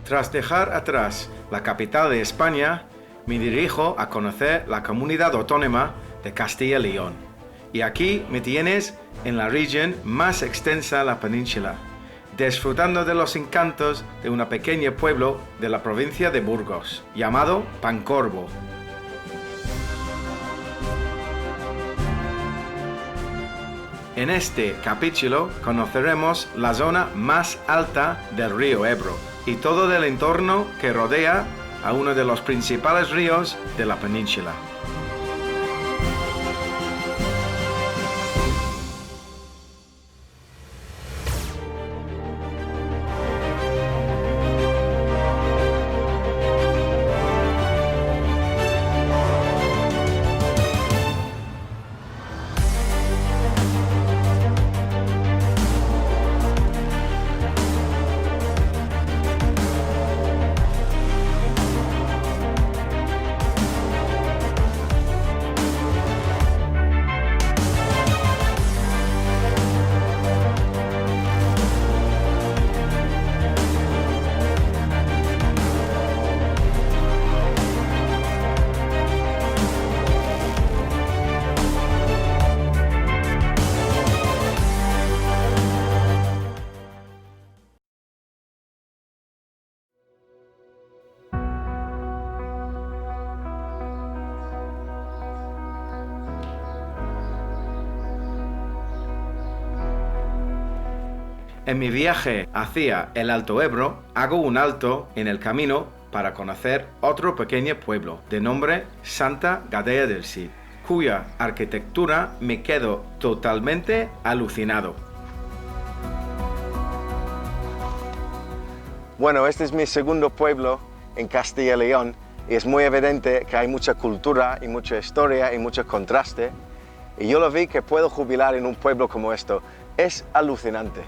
Tras dejar atrás la capital de España, me dirijo a conocer la comunidad autónoma de Castilla y León. Y aquí me tienes en la región más extensa de la península, disfrutando de los encantos de un pequeño pueblo de la provincia de Burgos, llamado Pancorbo. En este capítulo conoceremos la zona más alta del río Ebro y todo el entorno que rodea a uno de los principales ríos de la península. En mi viaje hacia el Alto Ebro, hago un alto en el camino para conocer otro pequeño pueblo de nombre Santa Gadea del Cid, cuya arquitectura me quedo totalmente alucinado. Bueno, este es mi segundo pueblo en Castilla y León y es muy evidente que hay mucha cultura y mucha historia y mucho contraste. Y yo lo vi que puedo jubilar en un pueblo como esto. Es alucinante.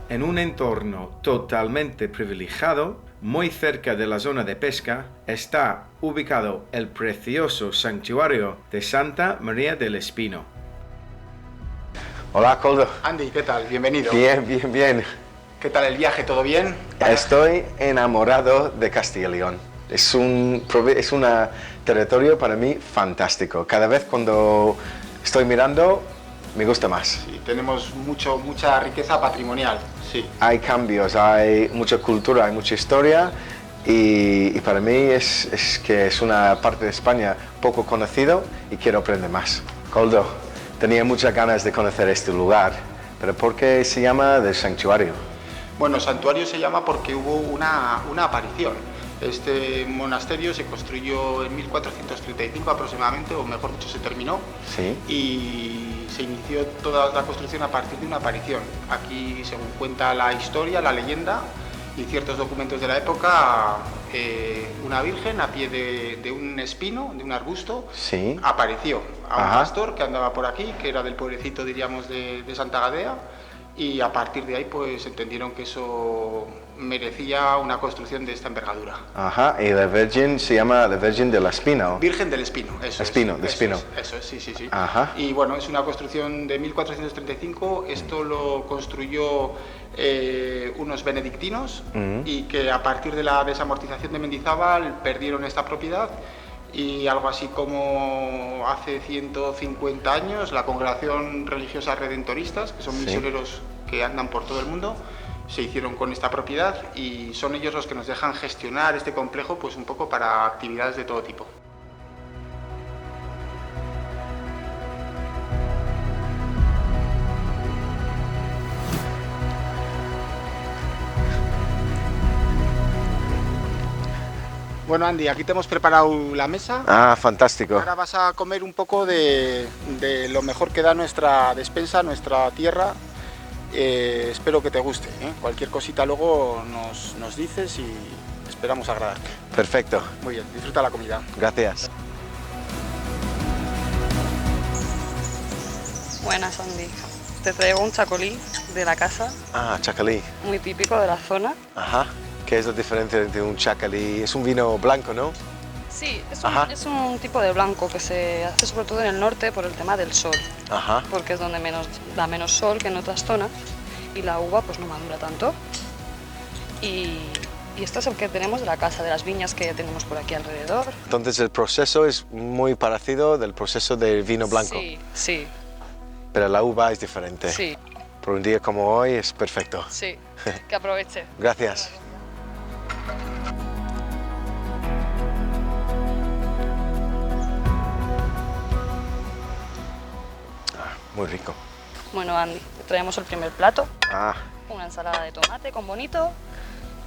En un entorno totalmente privilegiado, muy cerca de la zona de pesca, está ubicado el precioso santuario de Santa María del Espino. Hola, Coldo. Andy, ¿qué tal? Bienvenido. Bien, bien, bien. ¿Qué tal el viaje? ¿Todo bien? Estoy enamorado de Castilla y León. Es un territorio para mí fantástico. Cada vez cuando estoy mirando, me gusta más. Sí, tenemos mucha riqueza patrimonial, sí. Hay cambios, hay mucha cultura, hay mucha historia y para mí es que es una parte de España poco conocido y quiero aprender más. Coldo, tenía muchas ganas de conocer este lugar, pero ¿por qué se llama del santuario? Bueno, santuario se llama porque hubo una aparición. Este monasterio se construyó en 1435 aproximadamente, o mejor dicho, se terminó. Sí. Y se inició toda la construcción a partir de una aparición. Aquí, según cuenta la historia, la leyenda y ciertos documentos de la época, una virgen a pie de un espino, de un arbusto, Sí. apareció a un Ajá. pastor que andaba por aquí, que era del pueblecito, diríamos, de Santa Gadea, y a partir de ahí pues entendieron que eso merecía una construcción de esta envergadura. Ajá, y la Virgen se llama la Virgen del Espino. Virgen del Espino, eso Espino, es. de Espino. Eso es, sí, sí, sí. Ajá. Y bueno, es una construcción de 1435, esto lo construyó unos benedictinos y que a partir de la desamortización de Mendizábal perdieron esta propiedad y algo así como hace 150 años la Congregación Religiosa Redentoristas, que son Sí. misioneros que andan por todo el mundo, se hicieron con esta propiedad y son ellos los que nos dejan gestionar este complejo pues un poco para actividades de todo tipo. Bueno, Andy, aquí te hemos preparado la mesa. Ah, fantástico. Ahora vas a comer un poco de lo mejor que da nuestra despensa, nuestra tierra. Espero que te guste, ¿eh? Cualquier cosita luego nos dices y esperamos agradarte. Perfecto, Muy bien, disfruta la comida. gracias. Buenas, Andy. Te traigo un chacolí de la casa, Ah, chacalí. muy típico de la zona. Ajá. ¿Qué es la diferencia entre un chacalí? Es un vino blanco, ¿no? Sí, Ajá. es un tipo de blanco que se hace sobre todo en el norte por el tema del sol, Ajá. porque es donde da menos sol que en otras zonas y la uva pues no madura tanto. Y esto es el que tenemos de la casa, de las viñas que tenemos por aquí alrededor. Entonces el proceso es muy parecido del proceso del vino blanco, Sí, sí, pero la uva es diferente. sí, Por un día como hoy es perfecto. sí, que aproveche. Gracias. Muy rico. Bueno, Andy, traemos el primer plato, Ah, una ensalada de tomate con bonito,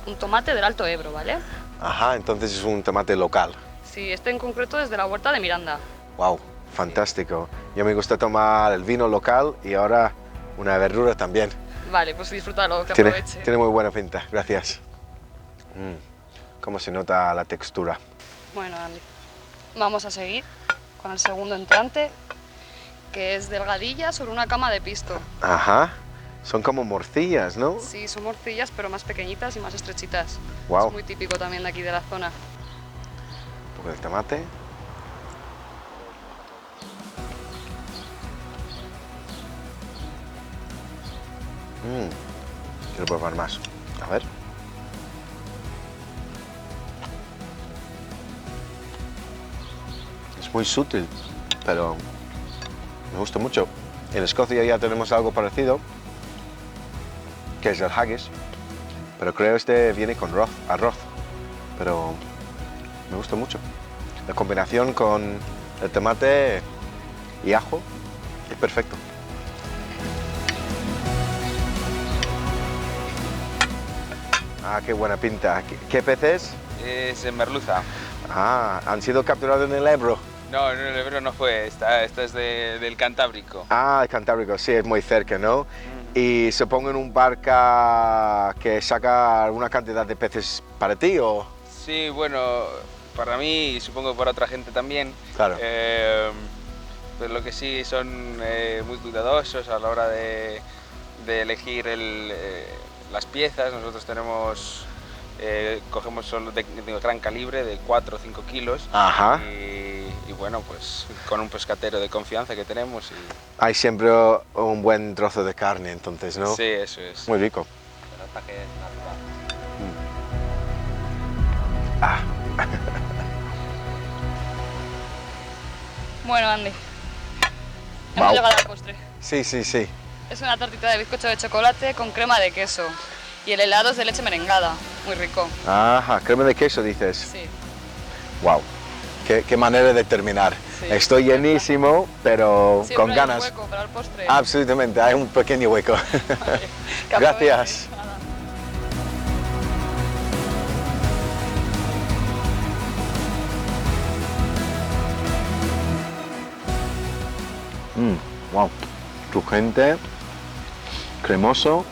un tomate del Alto Ebro, ¿vale? ajá, entonces es un tomate local. Sí, este en concreto es de la huerta de Miranda. Wow, fantástico. Yo me gusta tomar el vino local y ahora una verdura también. Vale, pues disfrútalo, que Tiene, aproveche. tiene muy buena pinta, gracias. Cómo se nota la textura. Bueno, Andy, vamos a seguir con el segundo entrante, que es delgadilla sobre una cama de pisto. Ajá, son como morcillas, ¿no? Sí, son morcillas, pero más pequeñitas y más estrechitas. Guau. Es muy típico también de aquí de la zona. Un poco de tomate. Quiero probar más. A ver. Es muy sutil, pero me gusta mucho. En Escocia ya tenemos algo parecido, que es el haggis, pero creo este viene con arroz, pero me gusta mucho. La combinación con el tomate y ajo es perfecto. Ah, qué buena pinta. ¿Qué peces? Es en merluza. Ah, han sido capturados en el Ebro. No, en el Ebro no fue, esta es del Cantábrico. Ah, el Cantábrico, sí, es muy cerca, ¿no? Y supongo en un barca que saca alguna cantidad de peces para ti, ¿o? Sí, bueno, para mí y supongo para otra gente también. Claro. Pues lo que sí son muy cuidadosos a la hora de elegir las piezas. Nosotros cogemos solo de gran calibre, de 4 o 5 kilos. Ajá. Y bueno, pues con un pescatero de confianza que tenemos. Hay siempre un buen trozo de carne, entonces, ¿no? Sí, eso es. Muy rico. El ataque es natural. Ah, Bueno, Andy, Wow. hemos llegado al postre. sí, sí, sí. Es una tartita de bizcocho de chocolate con crema de queso. Y el helado es de leche merengada, muy rico. Ajá, crema de queso, dices. Sí. Wow, qué manera de terminar. Sí. Estoy llenísimo, pero Siempre con hay ganas. un hueco para el postre. Absolutamente, hay un pequeño hueco. Vale, que Gracias. aproveche. Nada. Wow, crujiente, cremoso,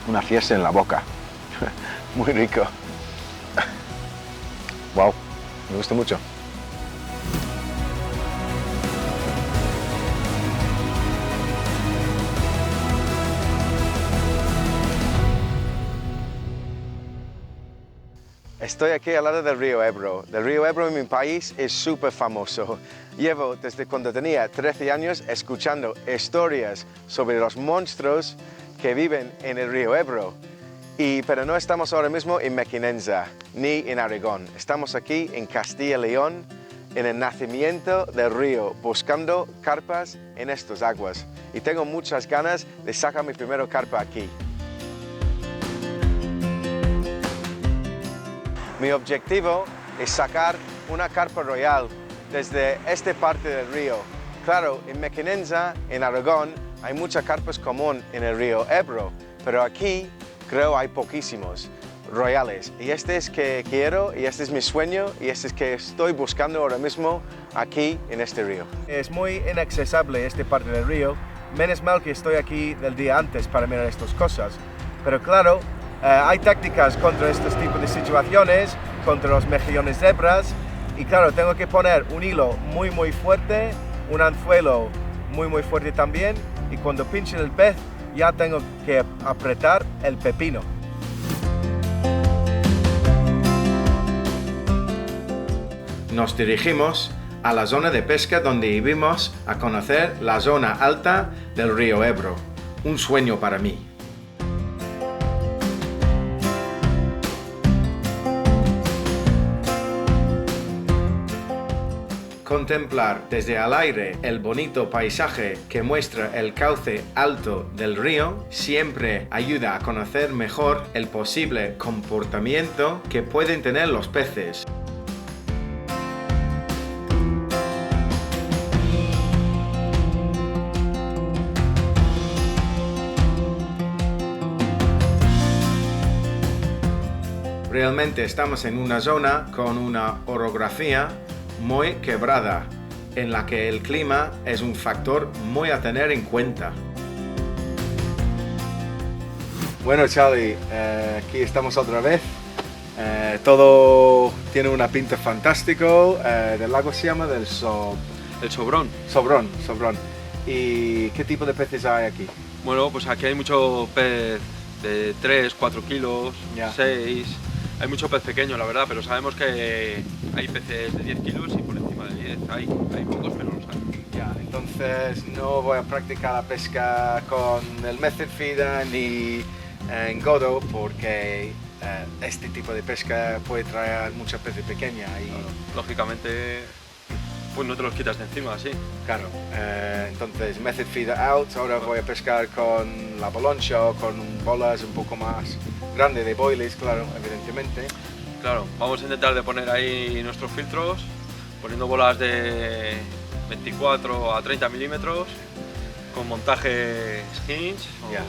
una fiesta en la boca. Muy rico. Wow, me gusta mucho. Estoy aquí al lado del río Ebro. El río Ebro en mi país es súper famoso. Llevo desde cuando tenía 13 años escuchando historias sobre los monstruos que viven en el río Ebro. Pero no estamos ahora mismo en Mequinenza ni en Aragón. Estamos aquí en Castilla y León, en el nacimiento del río, buscando carpas en estas aguas. Y tengo muchas ganas de sacar mi primera carpa aquí. Mi objetivo es sacar una carpa royal desde esta parte del río. Claro, en Mequinenza, en Aragón, hay muchas carpas comunes en el río Ebro, pero aquí creo hay poquísimos royales. Y este es que quiero, y este es mi sueño, y este es que estoy buscando ahora mismo aquí en este río. Es muy inaccesible esta parte del río, menos mal que estoy aquí del día antes para mirar estas cosas. Pero claro, hay tácticas contra estos tipos de situaciones, contra los mejillones zebras, y claro, tengo que poner un hilo muy fuerte, un anzuelo muy fuerte también, y cuando pinche el pez ya tengo que apretar el pepino. nos dirigimos a la zona de pesca donde íbamos a conocer la zona alta del río Ebro. Un sueño para mí. Contemplar desde el aire el bonito paisaje que muestra el cauce alto del río siempre ayuda a conocer mejor el posible comportamiento que pueden tener los peces. Realmente estamos en una zona con una orografía muy quebrada, en la que el clima es un factor muy a tener en cuenta. Bueno, Charlie, aquí estamos otra vez. Todo tiene una pinta fantástico. ¿Del lago se llama? El Sobrón. Sobrón. ¿Y qué tipo de peces hay aquí? Bueno, pues aquí hay mucho pez de 3, 4 kilos, Ya. 6. Hay mucho pez pequeño, la verdad, pero sabemos que hay peces de 10 kilos y por encima de 10. Hay pocos, pero los hay. Ya, entonces no voy a practicar la pesca con el method feeder ni en godo porque este tipo de pesca puede traer mucha peces pequeña y Claro, lógicamente, pues no te los quitas de encima, sí. claro, entonces method feeder out. Ahora voy a pescar con la boloncha o con bolas un poco más grandes de boilies, claro, evidentemente. Claro, vamos a intentar de poner ahí nuestros filtros, poniendo bolas de 24 a 30 milímetros, con montajes hinge, Ya.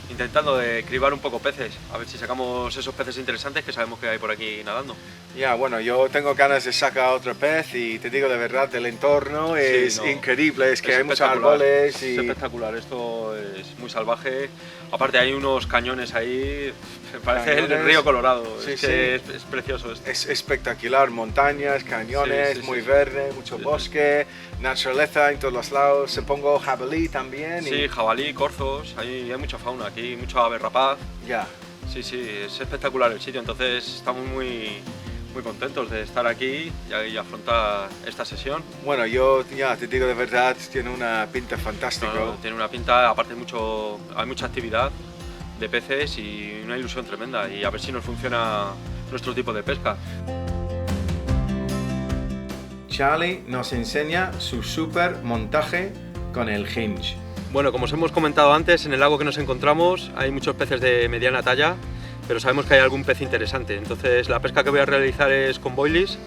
y intentando de cribar un poco peces, a ver si sacamos esos peces interesantes que sabemos que hay por aquí nadando. Ya, bueno, yo tengo ganas de sacar otro pez y te digo de verdad, el entorno es Sí, no, increíble, es que hay muchos espectacular, árboles Es y... espectacular, esto es muy salvaje. Aparte hay unos cañones ahí, parece Cañones. el río Colorado, Sí, es sí. que es precioso esto. Es espectacular, montañas, cañones, Sí, sí, muy sí. verde, mucho Sí, sí. bosque, naturaleza en todos los lados, supongo jabalí también. Sí, jabalí, corzos, hay mucha fauna aquí, mucho ave rapaz. Ya, Sí, es espectacular el sitio, entonces estamos muy contentos de estar aquí y afrontar esta sesión. bueno, yo ya te digo de verdad, tiene una pinta fantástica. No, tiene una pinta, aparte hay mucha actividad de peces y una ilusión tremenda, y a ver si nos funciona nuestro tipo de pesca. Charlie nos enseña su super montaje con el hinge. Bueno, como os hemos comentado antes, en el lago que nos encontramos hay muchos peces de mediana talla, pero sabemos que hay algún pez interesante. Entonces la pesca que voy a realizar es con boilies.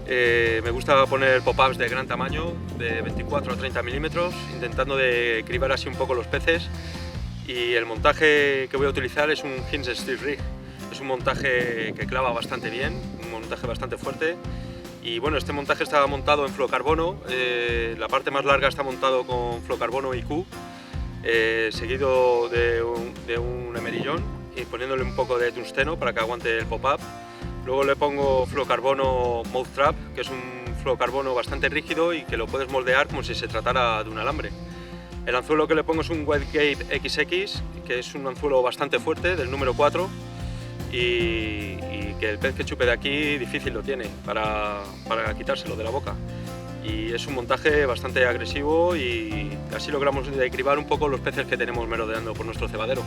Me gusta poner pop-ups de gran tamaño, de 24 a 30 milímetros, intentando de cribar así un poco los peces. Y el montaje que voy a utilizar es un hinge steel rig. Es un montaje que clava bastante bien, un montaje bastante fuerte. Y bueno, este montaje está montado en fluocarbono, la parte más larga está montado con fluocarbono IQ, seguido de un emerillón y poniéndole un poco de tungsteno para que aguante el pop-up. Luego le pongo fluocarbono mouth trap, que es un fluocarbono bastante rígido y que lo puedes moldear como si se tratara de un alambre. El anzuelo que le pongo es un Wetgate XX, que es un anzuelo bastante fuerte, del número 4, y que el pez que chupe de aquí difícil lo tiene para quitárselo de la boca. Y es un montaje bastante agresivo y así logramos cribar un poco los peces que tenemos merodeando por nuestro cebadero.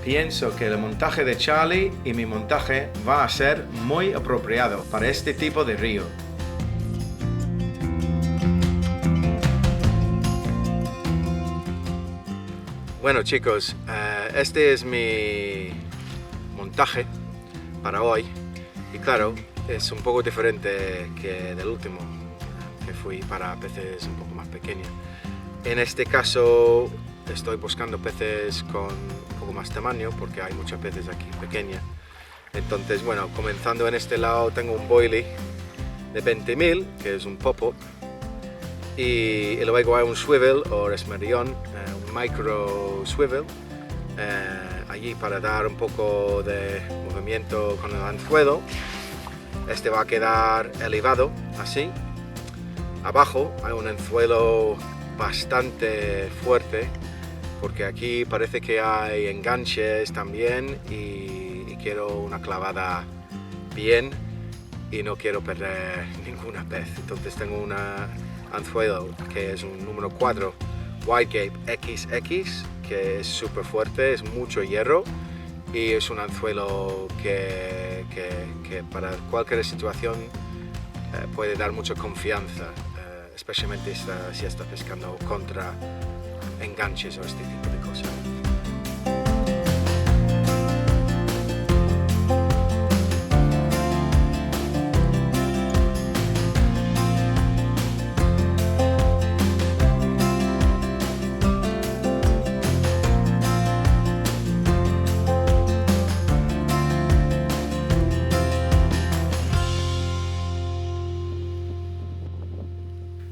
Pienso que el montaje de Charlie y mi montaje va a ser muy apropiado para este tipo de río. Bueno chicos, este es mi montaje para hoy y claro, es un poco diferente que del último que fui para peces un poco más pequeños. En este caso estoy buscando peces con un poco más tamaño porque hay muchos peces aquí pequeños. Entonces bueno, comenzando en este lado tengo un boilie de 20.000 que es un pop-up y luego hay un swivel o esmerillón, un micro swivel allí para dar un poco de movimiento con el anzuelo. Este va a quedar elevado así. Abajo hay un anzuelo bastante fuerte porque aquí parece que hay enganches también y quiero una clavada bien y no quiero perder ninguna pez. Entonces tengo un anzuelo que es un número 4 Whitegate XX, que es súper fuerte, es mucho hierro y es un anzuelo que para cualquier situación puede dar mucha confianza, especialmente si está pescando contra enganches o este tipo de cosas.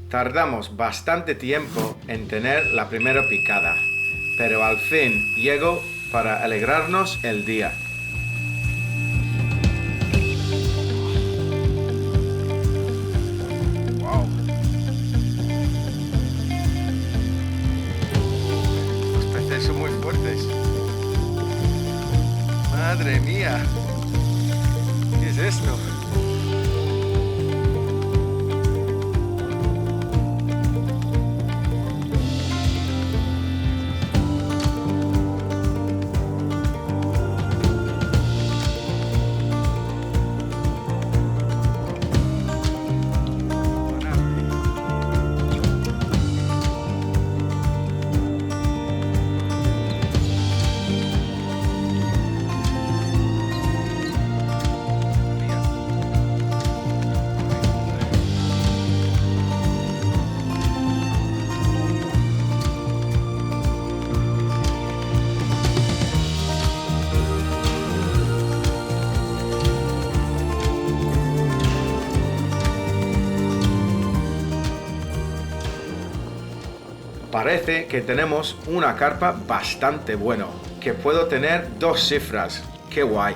Tardamos bastante tiempo en tener la primera picada, pero al fin llegó para alegrarnos el día. ¡Wow! Los peces son muy fuertes. ¡Madre mía! ¿Qué es esto? Parece que tenemos una carpa bastante buena, que puedo tener 2 cifras. ¡Qué guay!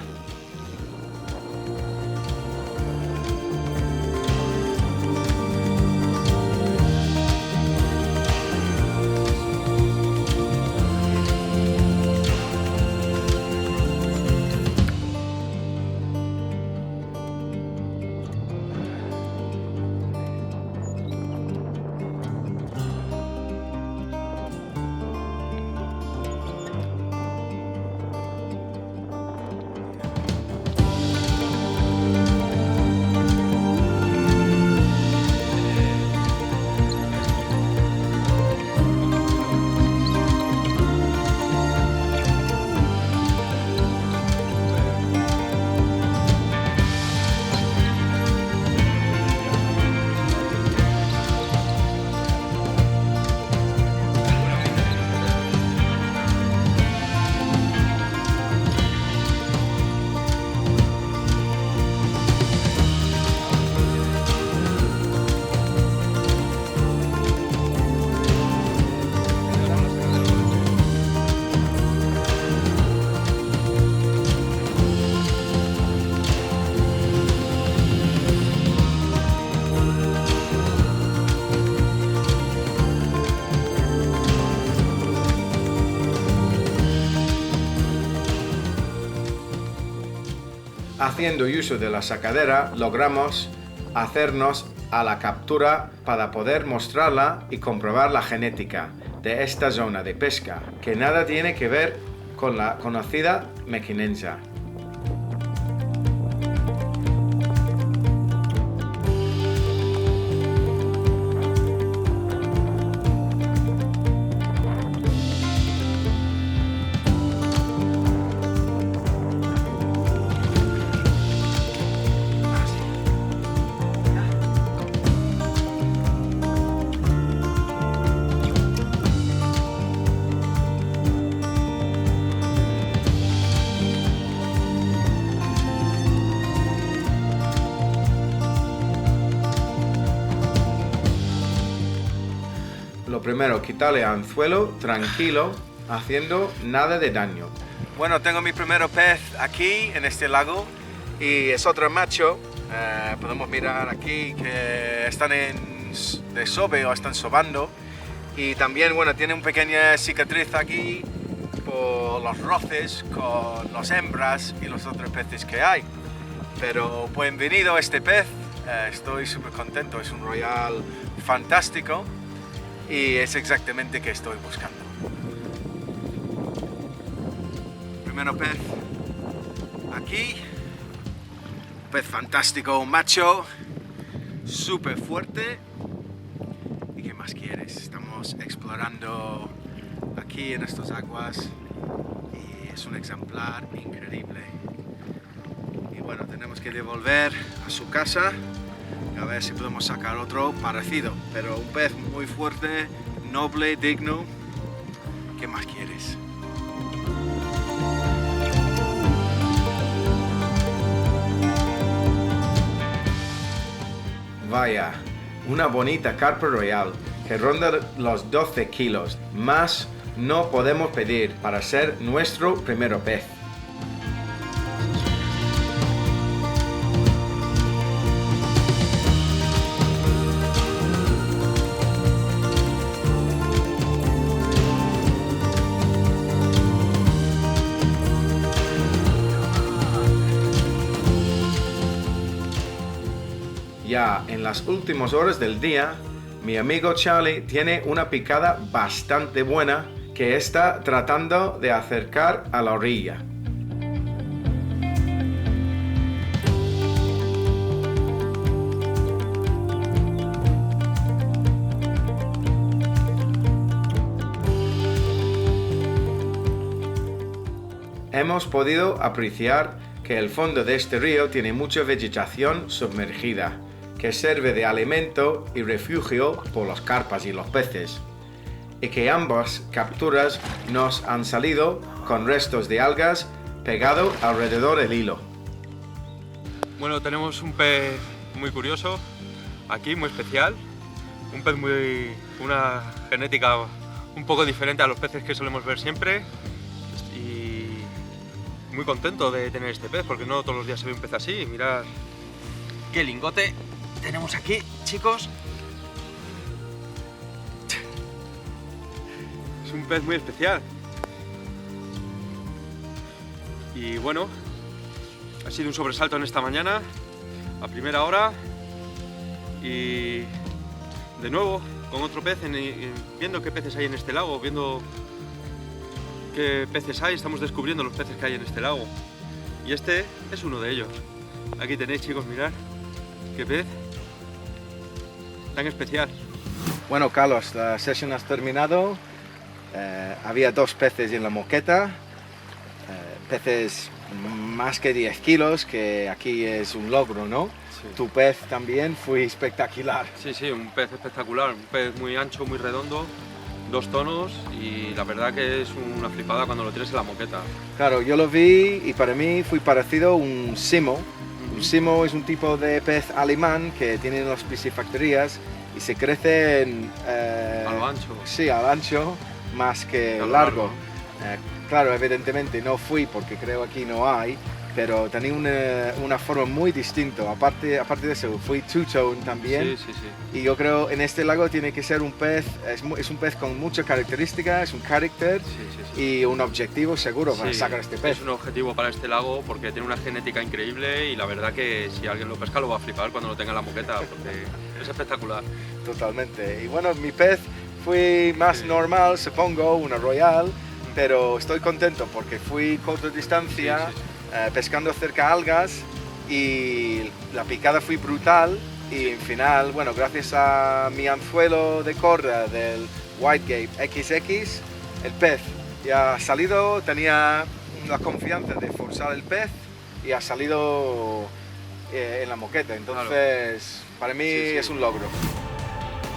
Haciendo uso de la sacadera logramos hacernos a la captura para poder mostrarla y comprobar la genética de esta zona de pesca, que nada tiene que ver con la conocida mequinenza. Lo primero, quitarle anzuelo, tranquilo, haciendo nada de daño. Bueno, tengo mi primer pez aquí en este lago y es otro macho. Podemos mirar aquí que están de sobe o están sobando Y también, bueno, tiene una pequeña cicatriz aquí por los roces con las hembras y los otros peces que hay. Pero bienvenido a este pez, estoy súper contento, es un royal fantástico y es exactamente lo que estoy buscando. Primero pez aquí, pez fantástico, un macho, súper fuerte. ¿Y qué más quieres? Estamos explorando aquí en estas aguas y es un ejemplar increíble. Y bueno, tenemos que devolver a su casa a ver si podemos sacar otro parecido, pero un pez muy fuerte, noble, digno. ¿Qué más quieres? Vaya, una bonita carpa royal que ronda los 12 kilos. Más no podemos pedir para ser nuestro primer pez. Ya en las últimas horas del día, mi amigo Charlie tiene una picada bastante buena que está tratando de acercar a la orilla. Hemos podido apreciar que el fondo de este río tiene mucha vegetación sumergida, que sirve de alimento y refugio por las carpas y los peces, y que ambas capturas nos han salido con restos de algas pegado alrededor del hilo. Bueno, tenemos un pez muy curioso aquí, muy especial, un pez una genética un poco diferente a los peces que solemos ver siempre, y muy contento de tener este pez porque no todos los días se ve un pez así. Mirad qué lingote tenemos aquí, chicos. Es un pez muy especial. Y bueno, ha sido un sobresalto en esta mañana, a primera hora. Y de nuevo, con otro pez, viendo qué peces hay en este lago, viendo qué peces hay, estamos descubriendo los peces que hay en este lago. Y este es uno de ellos. Aquí tenéis, chicos, mirad qué pez tan especial. Bueno, Carlos, la sesión ha terminado. Había 2 peces en la moqueta, peces más que 10 kilos, que aquí es un logro, ¿no? Sí. Tu pez también fue espectacular. Sí, sí, un pez espectacular, un pez muy ancho, muy redondo, 2 tonos, y la verdad que es una flipada cuando lo tienes en la moqueta. Claro, yo lo vi y para mí fue parecido a un simo. Un simo es un tipo de pez alemán que tiene las piscifactorías y se crecen A lo ancho. Sí, al ancho más que A lo largo. largo. Claro, evidentemente no fui porque creo aquí no hay, pero tenía una forma muy distinta. Aparte de eso, fui two-tone también. Sí, sí, sí. Y yo creo en este lago tiene que ser un pez, es un pez con mucha característica, es un carácter Sí, sí, sí. y un objetivo seguro para Sí, sacar este pez. es un objetivo para este lago porque tiene una genética increíble y la verdad que si alguien lo pesca lo va a flipar cuando lo tenga en la moqueta porque es espectacular. Totalmente. Y bueno, mi pez fue más Sí. normal, supongo, una royal, pero estoy contento porque fui corta distancia, Sí, sí, sí. pescando cerca algas y la picada fue brutal. Y en final, bueno, gracias a mi anzuelo de corda del Whitegate XX, el pez ya ha salido, tenía la confianza de forzar el pez y ha salido en la moqueta. Entonces, para mí Sí, sí. es un logro.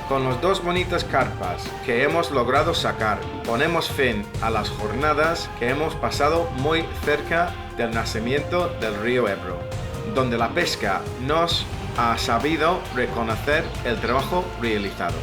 Con las 2 bonitas carpas que hemos logrado sacar, ponemos fin a las jornadas que hemos pasado muy cerca del nacimiento del río Ebro, donde la pesca nos ha sabido reconocer el trabajo realizado.